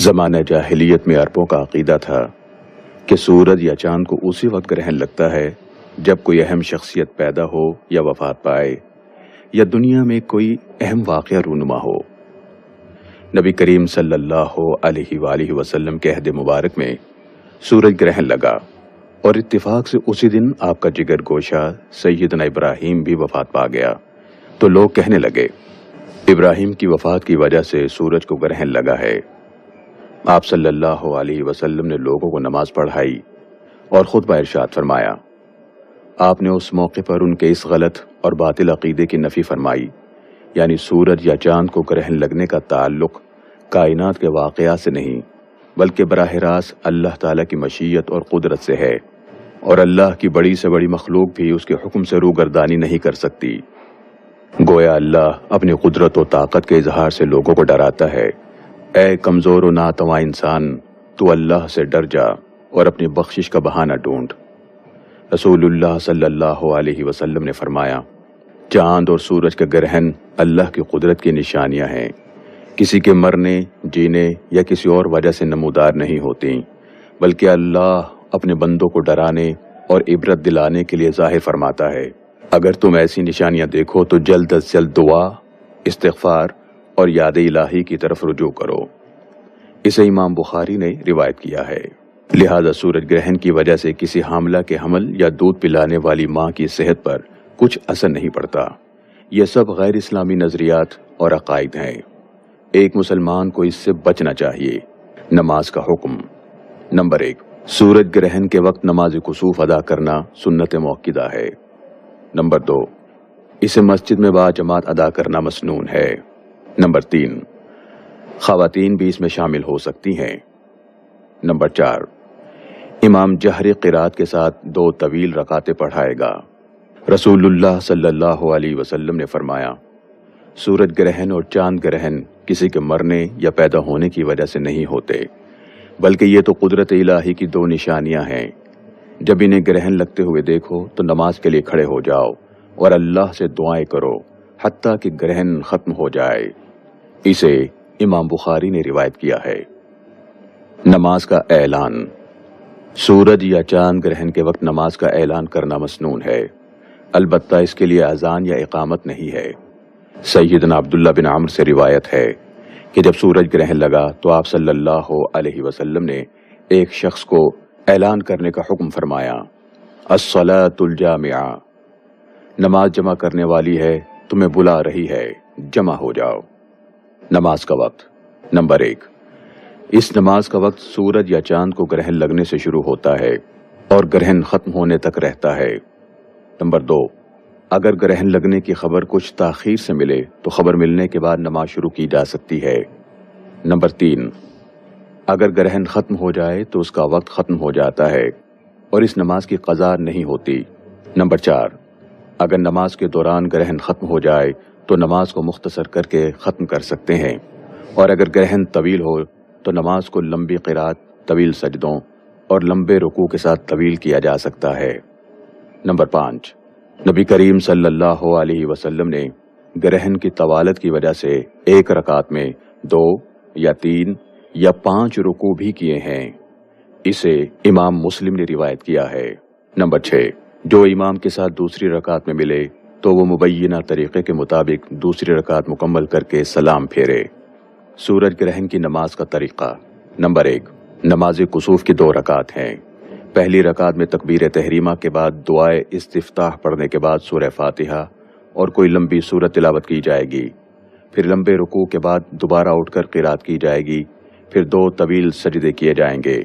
زمانہ جاہلیت میں عربوں کا عقیدہ تھا کہ سورج یا چاند کو اسی وقت گرہن لگتا ہے جب کوئی اہم شخصیت پیدا ہو یا وفات پائے یا دنیا میں کوئی اہم واقعہ رونما ہو۔ نبی کریم صلی اللہ علیہ وآلہ وسلم کے عہد مبارک میں سورج گرہن لگا اور اتفاق سے اسی دن آپ کا جگر گوشہ سیدنا ابراہیم بھی وفات پا گیا، تو لوگ کہنے لگے ابراہیم کی وفات کی وجہ سے سورج کو گرہن لگا ہے۔ آپ صلی اللہ علیہ وسلم نے لوگوں کو نماز پڑھائی اور خطبہ ارشاد فرمایا۔ آپ نے اس موقع پر ان کے اس غلط اور باطل عقیدے کی نفی فرمائی، یعنی سورج یا چاند کو گرہن لگنے کا تعلق کائنات کے واقعات سے نہیں بلکہ براہ راست اللہ تعالیٰ کی مشیت اور قدرت سے ہے، اور اللہ کی بڑی سے بڑی مخلوق بھی اس کے حکم سے روگردانی نہیں کر سکتی۔ گویا اللہ اپنی قدرت و طاقت کے اظہار سے لوگوں کو ڈراتا ہے، اے کمزور و ناتواں انسان، تو اللہ سے ڈر جا اور اپنی بخشش کا بہانہ ڈھونڈ۔ رسول اللہ صلی اللہ علیہ وسلم نے فرمایا، چاند اور سورج کا گرہن اللہ کی قدرت کی نشانیاں ہیں، کسی کے مرنے، جینے یا کسی اور وجہ سے نمودار نہیں ہوتی، بلکہ اللہ اپنے بندوں کو ڈرانے اور عبرت دلانے کے لیے ظاہر فرماتا ہے۔ اگر تم ایسی نشانیاں دیکھو تو جلد از جلد دعا، استغفار اور یاد الہی کی طرف رجوع کرو۔ اسے امام بخاری نے روایت کیا ہے۔ لہذا سورج گرہن کی وجہ سے کسی حاملہ کے حمل یا دودھ پلانے والی ماں کی صحت پر کچھ اثر نہیں پڑتا۔ یہ سب غیر اسلامی نظریات اور عقائد ہیں۔ ایک مسلمان کو اس سے بچنا چاہیے۔ نماز کا حکم۔ نمبر 1، سورج گرہن کے وقت نماز کسوف ادا کرنا سنت موقدہ ہے۔ نمبر 2، اسے مسجد میں باجماعت ادا کرنا مسنون ہے۔ نمبر 3، خواتین بھی اس میں شامل ہو سکتی ہیں۔ نمبر 4، امام جہری قرات کے ساتھ 2 طویل رکعتیں پڑھائے گا۔ رسول اللہ صلی اللہ علیہ وسلم نے فرمایا، سورج گرہن اور چاند گرہن کسی کے مرنے یا پیدا ہونے کی وجہ سے نہیں ہوتے، بلکہ یہ تو قدرت الہی کی 2 نشانیاں ہیں۔ جب انہیں گرہن لگتے ہوئے دیکھو تو نماز کے لیے کھڑے ہو جاؤ اور اللہ سے دعائیں کرو حتیٰ کہ گرہن ختم ہو جائے۔ اسے امام بخاری نے روایت کیا ہے۔ نماز کا اعلان۔ سورج یا چاند گرہن کے وقت نماز کا اعلان کرنا مسنون ہے، البتہ اس کے لیے اذان یا اقامت نہیں ہے۔ سیدنا عبداللہ بن عمرو سے روایت ہے کہ جب سورج گرہن لگا تو آپ صلی اللہ علیہ وسلم نے ایک شخص کو اعلان کرنے کا حکم فرمایا، الصلاۃ الجامعہ، نماز جمع کرنے والی ہے، تمہیں بلا رہی ہے، جمع ہو جاؤ۔ نماز کا وقت۔ نمبر 1، اس نماز کا وقت سورج یا چاند کو گرہن لگنے سے شروع ہوتا ہے اور گرہن ختم ہونے تک رہتا ہے۔ نمبر 2، اگر گرہن لگنے کی خبر کچھ تاخیر سے ملے تو خبر ملنے کے بعد نماز شروع کی جا سکتی ہے۔ نمبر 3، اگر گرہن ختم ہو جائے تو اس کا وقت ختم ہو جاتا ہے اور اس نماز کی قضا نہیں ہوتی۔ نمبر 4، اگر نماز کے دوران گرہن ختم ہو جائے تو نماز کو مختصر کر کے ختم کر سکتے ہیں، اور اگر گرہن طویل ہو تو نماز کو لمبی قرات، طویل سجدوں اور لمبے رکوع کے ساتھ طویل کیا جا سکتا ہے۔ نمبر 5، نبی کریم صلی اللہ علیہ وسلم نے گرہن کی طوالت کی وجہ سے ایک رکعت میں 2 یا 3 یا 5 رکوع بھی کیے ہیں۔ اسے امام مسلم نے روایت کیا ہے۔ نمبر 6، جو امام کے ساتھ دوسری رکعت میں ملے تو وہ مبینہ طریقے کے مطابق دوسری رکعت مکمل کر کے سلام پھیرے۔ سورج گرہن کی نماز کا طریقہ۔ نمبر 1، نماز کسوف کی 2 رکعت ہیں۔ پہلی رکعت میں تکبیر تحریمہ کے بعد دعائے استفتاح پڑھنے کے بعد سورہ فاتحہ اور کوئی لمبی سورت تلاوت کی جائے گی، پھر لمبے رکوع کے بعد دوبارہ اٹھ کر قرات کی جائے گی، پھر 2 طویل سجدے کیے جائیں گے۔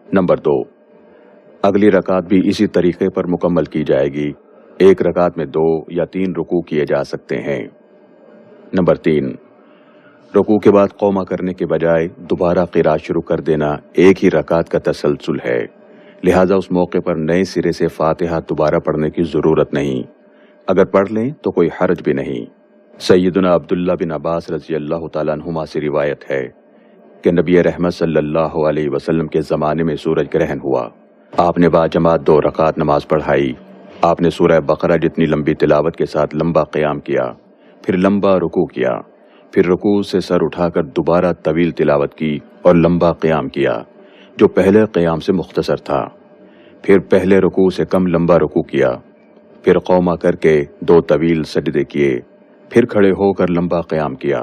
نمبر 2، اگلی رکعت بھی اسی طریقے پر مکمل کی جائے گی، ایک رکعت میں 2 یا 3 رکوع کیے جا سکتے ہیں۔ نمبر 3، رکوع کے بعد قومہ کرنے کے بجائے دوبارہ قرات شروع کر دینا ایک ہی رکعت کا تسلسل ہے، لہٰذا اس موقع پر نئے سرے سے فاتحہ دوبارہ پڑھنے کی ضرورت نہیں، اگر پڑھ لیں تو کوئی حرج بھی نہیں۔ سیدنا عبداللہ بن عباس رضی اللہ تعالیٰ عنہما سے روایت ہے کہ نبی رحمت صلی اللہ علیہ وسلم کے زمانے میں سورج گرہن ہوا، آپ نے باجماعت 2 رکعت نماز پڑھائی، آپ نے سورہ بقرہ جتنی لمبی تلاوت کے ساتھ لمبا قیام کیا، پھر لمبا رکوع کیا، پھر رکوع سے سر اٹھا کر دوبارہ طویل تلاوت کی اور لمبا قیام کیا جو پہلے قیام سے مختصر تھا، پھر پہلے رکوع سے کم لمبا رکوع کیا، پھر قوما کر کے 2 طویل سجدے کیے، پھر کھڑے ہو کر لمبا قیام کیا،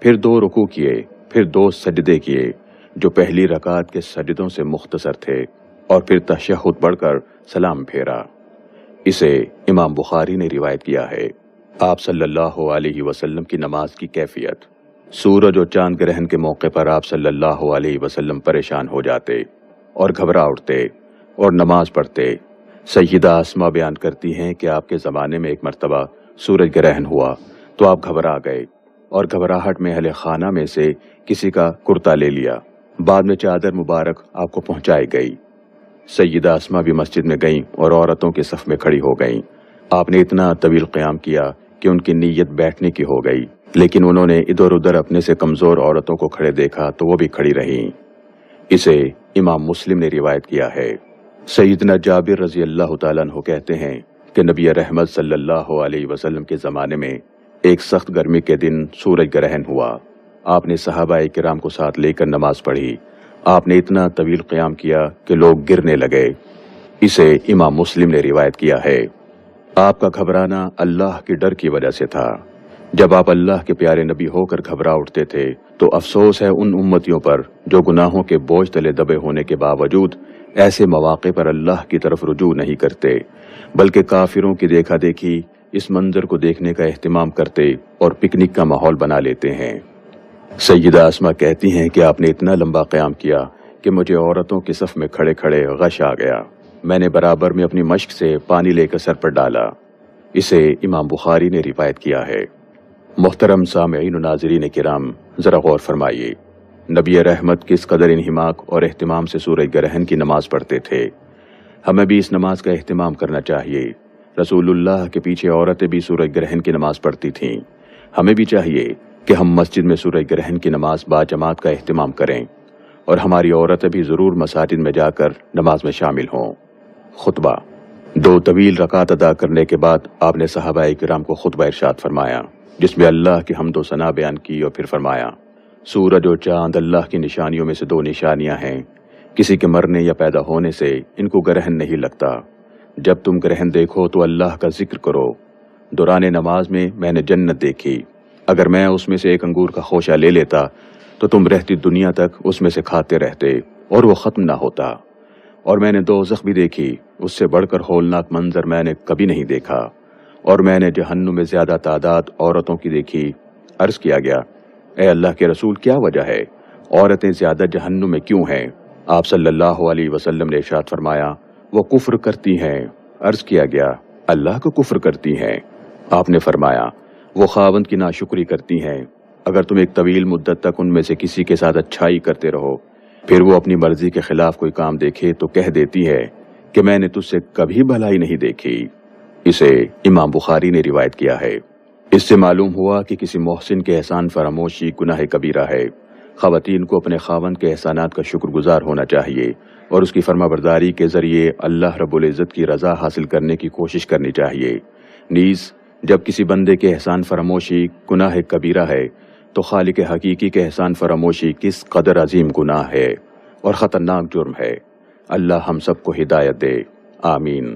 پھر 2 رکوع کیے، پھر 2 سجدے کیے جو پہلی رکعت کے سجدوں سے مختصر تھے، اور پھر تشہد پڑھ کر سلام پھیرا۔ اسے امام بخاری نے روایت کیا ہے۔ آپ صلی اللہ علیہ وسلم کی نماز کی کیفیت۔ سورج اور چاند گرہن کے موقع پر آپ صلی اللہ علیہ وسلم پریشان ہو جاتے اور گھبرا اٹھتے اور نماز پڑھتے۔ سیدہ اسما بیان کرتی ہیں کہ آپ کے زمانے میں ایک مرتبہ سورج گرہن ہوا تو آپ گھبرا گئے اور گھبراہٹ میں اہل خانہ میں سے کسی کا کرتا لے لیا۔ بعد میں چادر مبارک آپ کو پہنچائی گئی۔ سیدہ اسما بھی مسجد میں گئیں اور عورتوں کے صف میں کھڑی ہو گئیں۔ آپ نے اتنا طویل قیام کیا کہ ان کی نیت بیٹھنے کی ہو گئی، لیکن انہوں نے ادھر ادھر اپنے سے کمزور عورتوں کو کھڑے دیکھا تو وہ بھی کھڑی رہیں۔ اسے امام مسلم نے روایت کیا ہے۔ سیدنا جابر رضی اللہ تعالیٰ عنہ کہتے ہیں کہ نبی رحمت صلی اللہ علیہ وسلم کے زمانے میں ایک سخت گرمی کے دن سورج گرہن ہوا۔ آپ نے صحابہ کرام کو ساتھ لے کر نماز پڑھی۔ آپ نے اتنا طویل قیام کیا کہ لوگ گرنے لگے۔ اسے امام مسلم نے روایت کیا ہے۔ آپ کا گھبرانا اللہ کے ڈر کی وجہ سے تھا۔ جب آپ اللہ کے پیارے نبی ہو کر گھبرا اٹھتے تھے تو افسوس ہے ان امتیوں پر جو گناہوں کے بوجھ تلے دبے ہونے کے باوجود ایسے مواقع پر اللہ کی طرف رجوع نہیں کرتے، بلکہ کافروں کی دیکھا دیکھی اس منظر کو دیکھنے کا اہتمام کرتے اور پکنک کا ماحول بنا لیتے ہیں۔ سیدہ اسما کہتی ہیں کہ آپ نے اتنا لمبا قیام کیا کہ مجھے عورتوں کے صف میں کھڑے کھڑے غش آ گیا۔ میں نے برابر میں اپنی مشق سے پانی لے کر سر پر ڈالا۔ اسے امام بخاری نے روایت کیا ہے۔ محترم سامعین و ناظرین کرام، ذرا غور فرمائیے، نبی رحمت کس قدر انہماک اور اہتمام سے سورج گرہن کی نماز پڑھتے تھے۔ ہمیں بھی اس نماز کا اہتمام کرنا چاہیے۔ رسول اللہ کے پیچھے عورتیں بھی سورج گرہن کی نماز پڑھتی تھیں۔ ہمیں بھی چاہیے کہ ہم مسجد میں سورج گرہن کی نماز باجماعت کا اہتمام کریں اور ہماری عورتیں بھی ضرور مساجد میں جا کر نماز میں شامل ہوں۔ خطبہ۔ 2 طویل رکعت ادا کرنے کے بعد آپ نے صحابہ کرام کو خطبہ ارشاد فرمایا، جس میں اللہ کی حمد و ثنا بیان کی اور پھر فرمایا، سورج اور چاند اللہ کی نشانیوں میں سے 2 نشانیاں ہیں۔ کسی کے مرنے یا پیدا ہونے سے ان کو گرہن نہیں لگتا۔ جب تم گرہن دیکھو تو اللہ کا ذکر کرو۔ دوران نماز میں نے جنت دیکھی۔ اگر میں اس میں سے ایک انگور کا خوشہ لے لیتا تو تم رہتی دنیا تک اس میں سے کھاتے رہتے اور وہ ختم نہ ہوتا۔ اور میں نے دوزخ بھی دیکھی، اس سے بڑھ کر ہولناک منظر میں نے کبھی نہیں دیکھا۔ اور میں نے جہنم میں زیادہ تعداد عورتوں کی دیکھی۔ عرض کیا گیا، اے اللہ کے رسول، کیا وجہ ہے؟ عورتیں زیادہ جہنم میں کیوں ہیں؟ آپ صلی اللہ علیہ وسلم نے ارشاد فرمایا، وہ کفر کرتی ہیں۔ عرض کیا گیا، اللہ کو کفر کرتی ہیں؟ آپ نے فرمایا، وہ خاوند کی ناشکری کرتی ہیں۔ اگر تم ایک طویل مدت تک ان میں سے کسی کے ساتھ اچھائی کرتے رہو، پھر وہ اپنی مرضی کے خلاف کوئی کام دیکھے تو کہہ دیتی ہے کہ میں نے تجھ سے کبھی بھلائی نہیں دیکھی۔ اسے امام بخاری نے روایت کیا ہے۔ اس سے معلوم ہوا کہ کسی محسن کے احسان فراموشی گناہ کبیرہ ہے۔ خواتین کو اپنے خاوند کے احسانات کا شکر گزار ہونا چاہیے اور اس کی فرما برداری کے ذریعے اللہ رب العزت کی رضا حاصل کرنے کی کوشش کرنی چاہیے۔ نیز جب کسی بندے کے احسان فراموشی گناہ کبیرہ ہے تو خالق حقیقی کے احسان فراموشی کس قدر عظیم گناہ ہے اور خطرناک جرم ہے۔ اللہ ہم سب کو ہدایت دے، آمین۔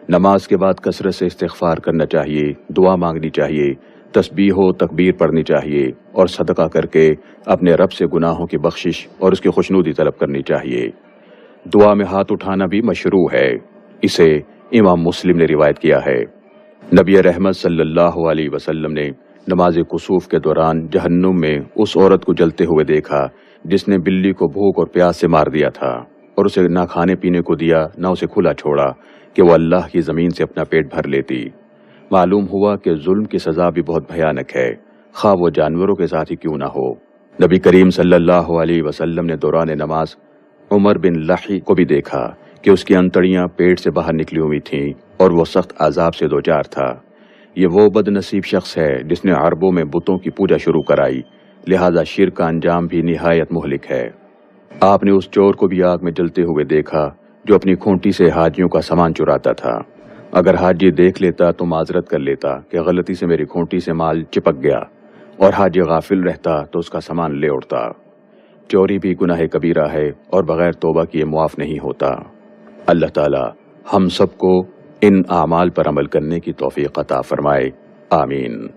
نماز کے بعد کثرت سے استغفار کرنا چاہیے، دعا مانگنی چاہیے، تسبیح و تکبیر پڑھنی چاہیے اور صدقہ کر کے اپنے رب سے گناہوں کی بخشش اور اس کی خوشنودی طلب کرنی چاہیے۔ دعا میں ہاتھ اٹھانا بھی مشروع ہے۔ اسے امام مسلم نے روایت کیا ہے۔ نبی رحمت صلی اللہ علیہ وسلم نے نماز کسوف کے دوران جہنم میں اس عورت کو جلتے ہوئے دیکھا جس نے بلی کو بھوک اور پیاس سے مار دیا تھا اور اسے نہ کھانے پینے کو دیا نہ اسے کھلا چھوڑا کہ وہ اللہ کی زمین سے اپنا پیٹ بھر لیتی۔ معلوم ہوا کہ ظلم کی سزا بھی بہت بھیانک ہے، خواہ وہ جانوروں کے ساتھ ہی کیوں نہ ہو۔ نبی کریم صلی اللہ علیہ وسلم نے دوران نماز عمر بن لحی کو بھی دیکھا کہ اس کی انتڑیاں پیٹ سے باہر نکلی ہوئی تھیں اور وہ سخت عذاب سے دوچار تھا۔ یہ وہ بد نصیب شخص ہے جس نے عربوں میں بتوں کی پوجا شروع کرائی، لہذا شرک کا انجام بھی نہایت مہلک ہے۔ آپ نے اس چور کو بھی آگ میں جلتے ہوئے دیکھا جو اپنی کھونٹی سے حاجیوں کا سامان چراتا تھا۔ اگر حاجی دیکھ لیتا تو معذرت کر لیتا کہ غلطی سے میری کھونٹی سے مال چپک گیا، اور حاجی غافل رہتا تو اس کا سامان لے اڑتا۔ چوری بھی گناہ کبیرہ ہے اور بغیر توبہ کیے معاف نہیں ہوتا۔ اللہ تعالی ہم سب کو ان اعمال پر عمل کرنے کی توفیق عطا فرمائے، آمین۔